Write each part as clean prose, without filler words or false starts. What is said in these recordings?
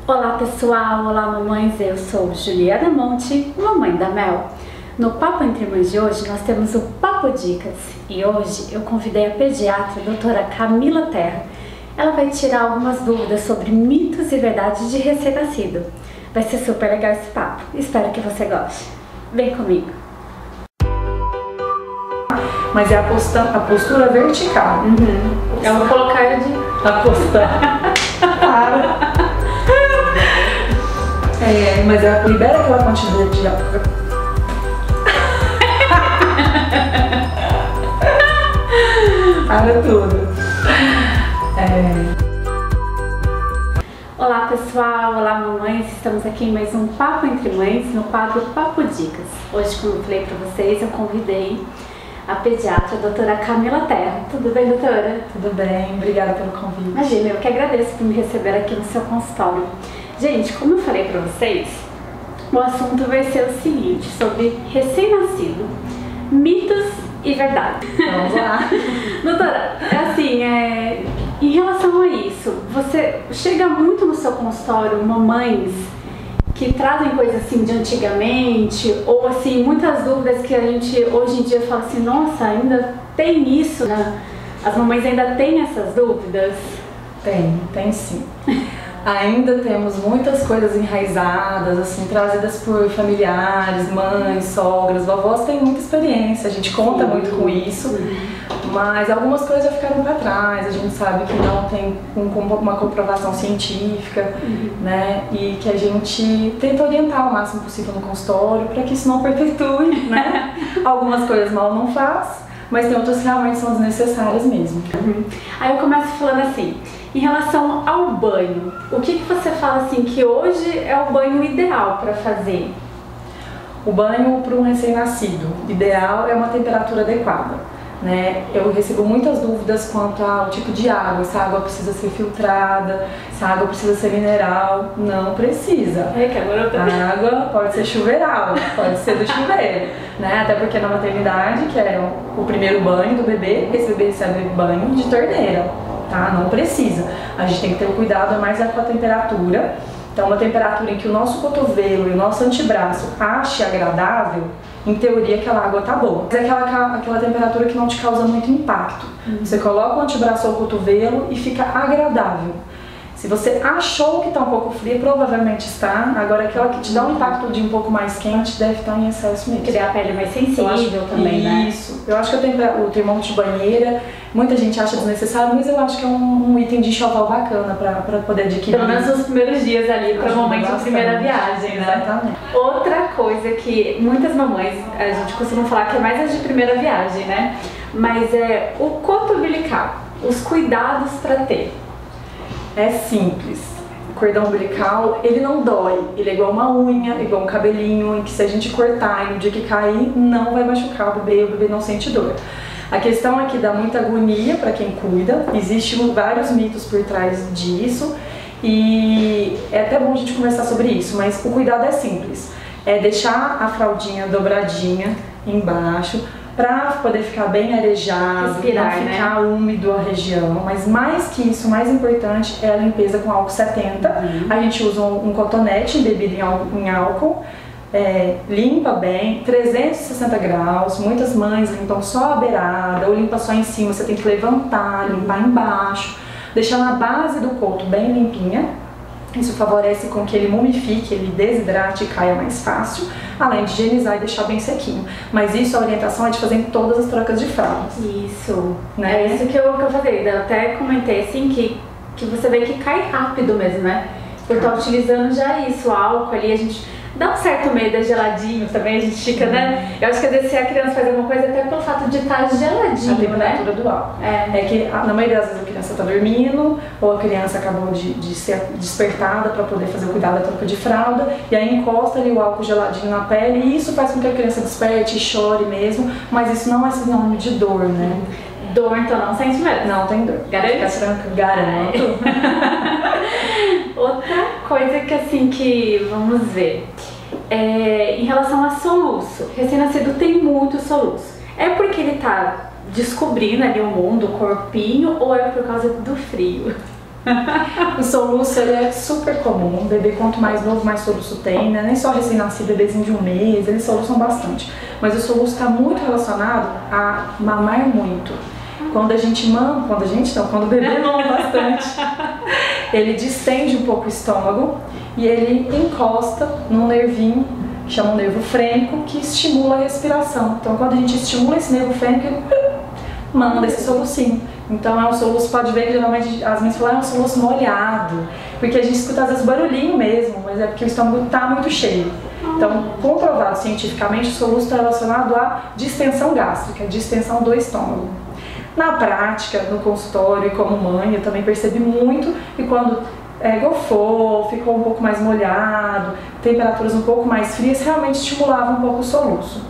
Olá pessoal, olá mamães, eu sou Juliana Monte, mamãe da Mel. No Papo Entre Mães de hoje nós temos o Papo Dicas e hoje eu convidei a pediatra a doutora Camila Terra. Ela vai tirar algumas dúvidas sobre mitos e verdades de recém-nascido. Vai ser super legal esse papo, espero que você goste. Vem comigo! Mas é a postura vertical. Eu vou colocar de... Apostar. Mas libera aquela quantidade de água. Para tudo. Olá pessoal, olá mamães, estamos aqui em mais um Papo Entre Mães, no quadro Papo Dicas. Hoje, como eu falei para vocês, eu convidei a pediatra, a doutora Camila Terra. Tudo bem, doutora? Tudo bem, obrigada pelo convite. Imagina, eu que agradeço por me receber aqui no seu consultório. Gente, como eu falei para vocês, o assunto vai ser o seguinte, sobre recém-nascido, mitos e verdade. Vamos lá. Doutora, assim, em relação a isso, você chega muito no seu consultório mamães que trazem coisas assim de antigamente, ou assim, muitas dúvidas que a gente hoje em dia fala assim, nossa, ainda tem isso, né? As mamães ainda têm essas dúvidas? Tem sim. Ainda temos muitas coisas enraizadas, assim, trazidas por familiares, mães, sogras, vovós, tem muita experiência, a gente conta muito com isso, mas algumas coisas já ficaram para trás, a gente sabe que não tem uma comprovação científica, né, e que a gente tenta orientar o máximo possível no consultório para que isso não perpetue, né, algumas coisas mal não faz, mas tem outras que realmente são desnecessárias mesmo. Aí eu começo falando assim, em relação ao banho, o que você fala assim que hoje é o banho ideal para fazer? O banho para um recém-nascido ideal é uma temperatura adequada, né? Eu recebo muitas dúvidas quanto ao tipo de água, se a água precisa ser filtrada, se a água precisa ser mineral. Não precisa. Que agora eu tô... A água pode ser chuveiral, pode ser do chuveiro, né? Até porque na maternidade, que é o primeiro banho do bebê, esse bebê recebe banho de torneira. Tá? Não precisa. A gente tem que ter o cuidado mais com a temperatura. Então, uma temperatura em que o nosso cotovelo e o nosso antebraço ache agradável, em teoria aquela água tá boa. Mas é aquela temperatura que não te causa muito impacto. Você coloca o antebraço ao cotovelo e fica agradável. Se você achou que está um pouco fria, provavelmente está. Agora, aquela que te dá um impacto de um pouco mais quente deve estar em excesso mesmo. Criar a pele mais sensível também, né? Isso. Eu acho que o termômetro de banheira, muita gente acha desnecessário, mas eu acho que é um item de enxoval bacana para poder adquirir. Pelo menos nos primeiros dias ali, para o momento da primeira viagem, né? Exatamente. Outra coisa que muitas mamães, a gente costuma falar que é mais as de primeira viagem, né? Mas é o coto umbilical, os cuidados para ter. É simples. O cordão umbilical, ele não dói. Ele é igual uma unha, igual um cabelinho, em que se a gente cortar e no dia que cair, não vai machucar o bebê não sente dor. A questão é que dá muita agonia para quem cuida. Existem vários mitos por trás disso e é até bom a gente conversar sobre isso, mas o cuidado é simples. É deixar a fraldinha dobradinha embaixo, para poder ficar bem arejado, respirar, não ficar úmido a região, mas mais que isso, mais importante é a limpeza com álcool 70. A gente usa um cotonete embebido em álcool, limpa bem, 360 graus, muitas mães limpam só a beirada ou limpa só em cima, você tem que levantar, limpar embaixo, deixar na base do coto bem limpinha. Isso favorece com que ele mumifique, ele desidrate e caia mais fácil, além de higienizar e deixar bem sequinho. Mas isso, a orientação é de fazer em todas as trocas de fraldas. Isso, né? É isso que eu falei, eu até comentei assim que você vê que cai rápido mesmo, né? Eu tô utilizando já isso, o álcool ali, a gente dá um certo medo, é geladinho também, a gente fica, né? Eu acho que às vezes se a criança faz alguma coisa até pelo fato de estar geladinho, a temperatura, né? Do álcool. É que na maioria das vezes a criança está dormindo ou a criança acabou de ser despertada para poder fazer o cuidado da troca de fralda e aí encosta ali o álcool geladinho na pele e isso faz com que a criança desperte e chore mesmo, mas isso não é sinônimo de dor, né? Dor, então não sente mesmo? Não tem dor. Garanto. Outra coisa que assim que vamos ver em relação a soluço, recém-nascido tem muito soluço. É porque ele tá descobrindo ali o mundo, o corpinho, ou é por causa do frio? O soluço ele é super comum, o bebê quanto mais novo, mais soluço tem, né? Nem só recém-nascido, bebezinho de 1 mês, eles soluçam bastante. Mas o soluço está muito relacionado a mamar muito. Quando a gente mama, quando o bebê mama bastante, ele distende um pouco o estômago e ele encosta num nervinho, que chama um nervo frênico, que estimula a respiração. Então quando a gente estimula esse nervo frênico, ele manda esse solucinho. Então é um soluço, pode ver que geralmente as mães falam é um soluço molhado, porque a gente escuta às vezes barulhinho mesmo, mas é porque o estômago está muito cheio. Então, comprovado cientificamente, o soluço está relacionado à distensão gástrica, distensão do estômago. Na prática, no consultório e como mãe, eu também percebi muito que quando gofou, ficou um pouco mais molhado, temperaturas um pouco mais frias, realmente estimulava um pouco o soluço.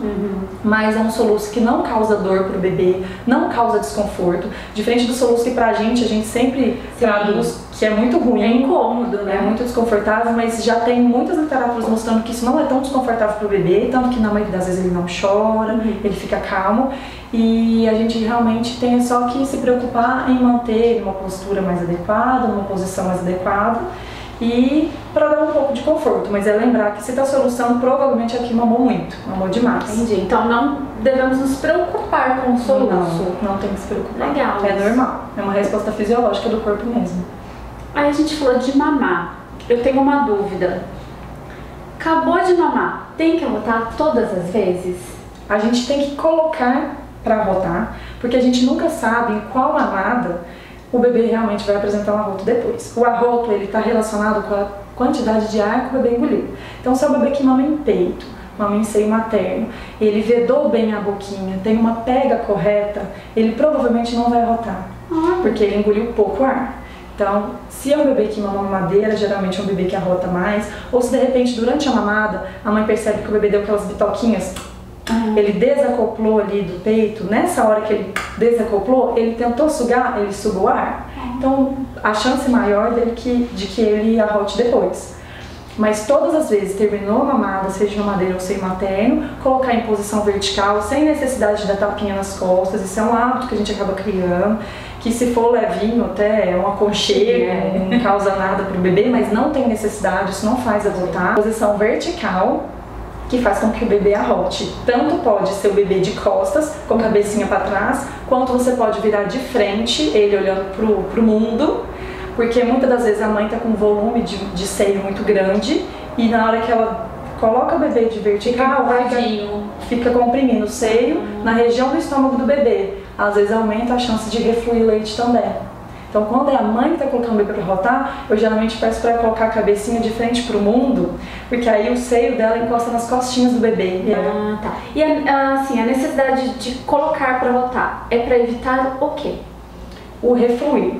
Mas é um soluço que não causa dor para o bebê, não causa desconforto, diferente do soluço que a gente sempre traduz que é muito ruim. É incômodo, né? É muito desconfortável, mas já tem muitas literaturas mostrando que isso não é tão desconfortável para o bebê, tanto que na maioria das vezes ele não chora, ele fica calmo. E a gente realmente tem só que se preocupar em manter uma postura mais adequada, uma posição mais adequada e para dar um pouco de conforto, mas é lembrar que se está soluçando, provavelmente aqui mamou muito, mamou demais. Entendi, então não devemos nos preocupar com o soluço. Não tem que se preocupar. Legal. É normal, é uma resposta fisiológica do corpo mesmo. Aí a gente falou de mamar, eu tenho uma dúvida. Acabou de mamar, tem que arrotar todas as vezes? A gente tem que colocar para arrotar, porque a gente nunca sabe em qual mamada o bebê realmente vai apresentar um arroto depois. O arroto ele está relacionado com a quantidade de ar que o bebê engoliu. Então, se é o bebê que mama em peito, mama em seio materno, ele vedou bem a boquinha, tem uma pega correta, ele provavelmente não vai arrotar, porque ele engoliu pouco ar. Então, se é um bebê que mama mamadeira, geralmente é um bebê que arrota mais, ou se de repente durante a mamada a mãe percebe que o bebê deu aquelas bitoquinhas, ele desacoplou ali do peito, nessa hora que ele desacoplou, ele tentou sugar, ele sugou ar. Então, a chance maior de que ele arrote depois. Mas todas as vezes, terminou a mamada, seja de mamadeira ou seio materno, colocar em posição vertical, sem necessidade de dar tapinha nas costas. Isso é um hábito que a gente acaba criando, que se for levinho até é um aconchego, não causa nada para o bebê, mas não tem necessidade, isso não faz arrotar. Posição vertical, que faz com que o bebê arrote. Tanto pode ser o bebê de costas, com a cabecinha para trás, quanto você pode virar de frente, ele olhando pro mundo, porque muitas das vezes a mãe está com um volume de seio muito grande e na hora que ela coloca o bebê de vertical, fica comprimindo o seio na região do estômago do bebê. Às vezes aumenta a chance de refluir leite também. Então, quando é a mãe que está colocando o bebê para arrotar, eu geralmente peço para colocar a cabecinha de frente para o mundo, porque aí o seio dela encosta nas costinhas do bebê. Tá. E assim, a necessidade de colocar para arrotar é para evitar o quê? O refluir.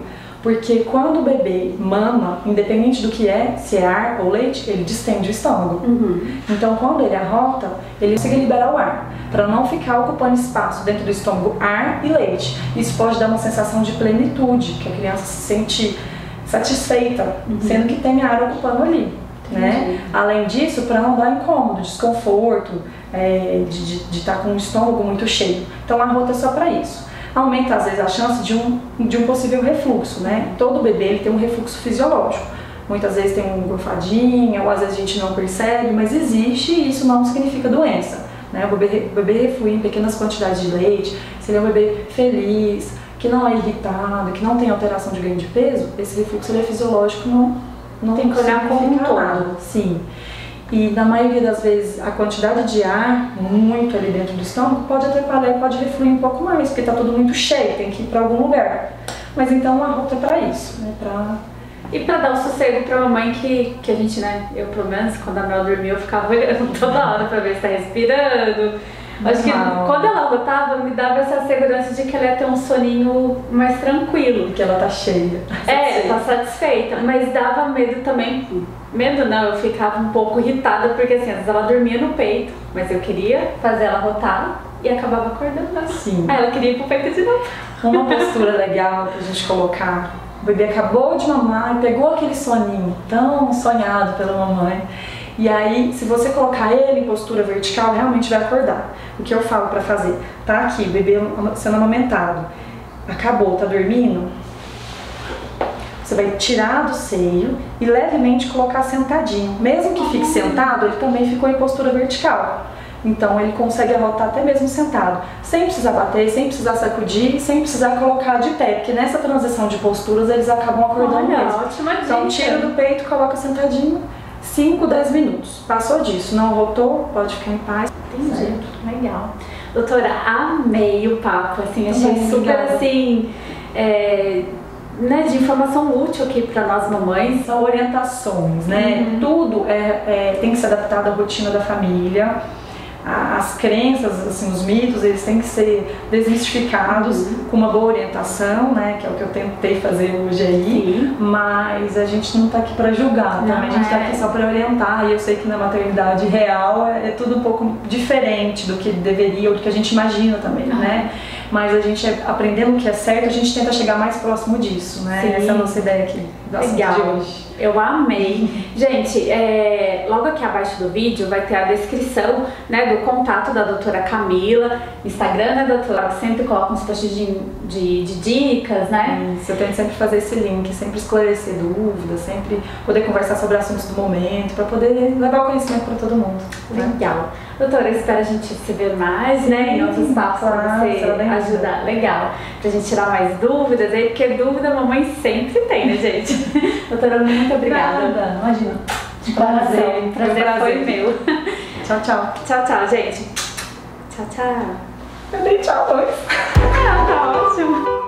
Porque quando o bebê mama, independente do que é, se é ar ou leite, ele distende o estômago. Então, quando ele arrota, ele consegue liberar o ar, para não ficar ocupando espaço dentro do estômago ar e leite. Isso pode dar uma sensação de plenitude, que a criança se sente satisfeita, sendo que tem ar ocupando ali. Né? Além disso, para não dar incômodo, desconforto, de estar com o estômago muito cheio. Então, a arrota é só para isso. Aumenta às vezes a chance de um possível refluxo, né? Todo bebê ele tem um refluxo fisiológico. Muitas vezes tem uma gorfadinha, ou às vezes a gente não percebe, mas existe e isso não significa doença, né? O bebê reflui em pequenas quantidades de leite, se ele é um bebê feliz, que não é irritado, que não tem alteração de ganho de peso, esse refluxo ele é fisiológico, não tem que olhar como um todo. Sim. E na maioria das vezes a quantidade de ar muito ali dentro do estômago pode atrapalhar e pode refluir um pouco mais, porque está tudo muito cheio, tem que ir para algum lugar. Mas então a arrota é para isso, né? E para dar o sossego para a mamãe que a gente, né, eu pelo menos quando a Mel dormia eu ficava olhando toda hora para ver se está respirando. Acho que quando ela arrotava me dava essa segurança de que ela ia ter um soninho mais tranquilo. Porque ela tá cheia. Tá satisfeita, mas dava medo também. Medo não, eu ficava um pouco irritada, porque assim, às vezes ela dormia no peito, mas eu queria fazer ela rotar e acabava acordando assim. Aí ela queria ir pro peito de novo. Uma postura legal pra gente colocar. O bebê acabou de mamar e pegou aquele soninho tão sonhado pela mamãe. E aí, se você colocar ele em postura vertical, realmente vai acordar. O que eu falo pra fazer? Tá aqui, o bebê sendo amamentado. Acabou, tá dormindo? Você vai tirar do seio e levemente colocar sentadinho. Mesmo que fique sentado, ele também ficou em postura vertical. Então ele consegue arrotar até mesmo sentado, sem precisar bater, sem precisar sacudir, sem precisar colocar de pé, porque nessa transição de posturas eles acabam acordando mesmo. Ótima dica. Então tira do peito, coloca sentadinho, 5, 10 minutos. Passou disso, não arrotou, pode ficar em paz. Entendi, Certo. legal. Doutora, amei o papo, assim, achei super assim, né, de informação útil aqui para nós mamães. São orientações, né? Tudo tem que ser adaptado à rotina da família. As crenças, assim, os mitos, eles têm que ser desmistificados com uma boa orientação, né, que é o que eu tentei fazer hoje aí. Mas a gente não está aqui para julgar, também a gente está aqui só para orientar, e eu sei que na maternidade real é tudo um pouco diferente do que deveria ou do que a gente imagina também, né? Mas a gente, aprendendo o que é certo, a gente tenta chegar mais próximo disso, né? Sim. Essa é a nossa ideia aqui do assunto de hoje. Eu amei. Gente, logo aqui abaixo do vídeo vai ter a descrição, né, do contato da doutora Camila, Instagram da doutora, que sempre coloca uns posts de dicas, né? Isso, eu tento sempre fazer esse link, sempre esclarecer dúvidas, sempre poder conversar sobre assuntos do momento, para poder levar o conhecimento para todo mundo. Legal. Né? Doutora, eu espero a gente se ver mais, né, em outros papos, para você ajudar. Legal. Pra gente tirar mais dúvidas aí, porque dúvida a mamãe sempre tem, né, gente? Doutora, muito obrigada. Nada, imagina. Prazer foi meu. Tchau, tchau. Tchau, tchau, gente. Tchau, tchau. Eu dei tchau, mãe. Ah, tá ótimo.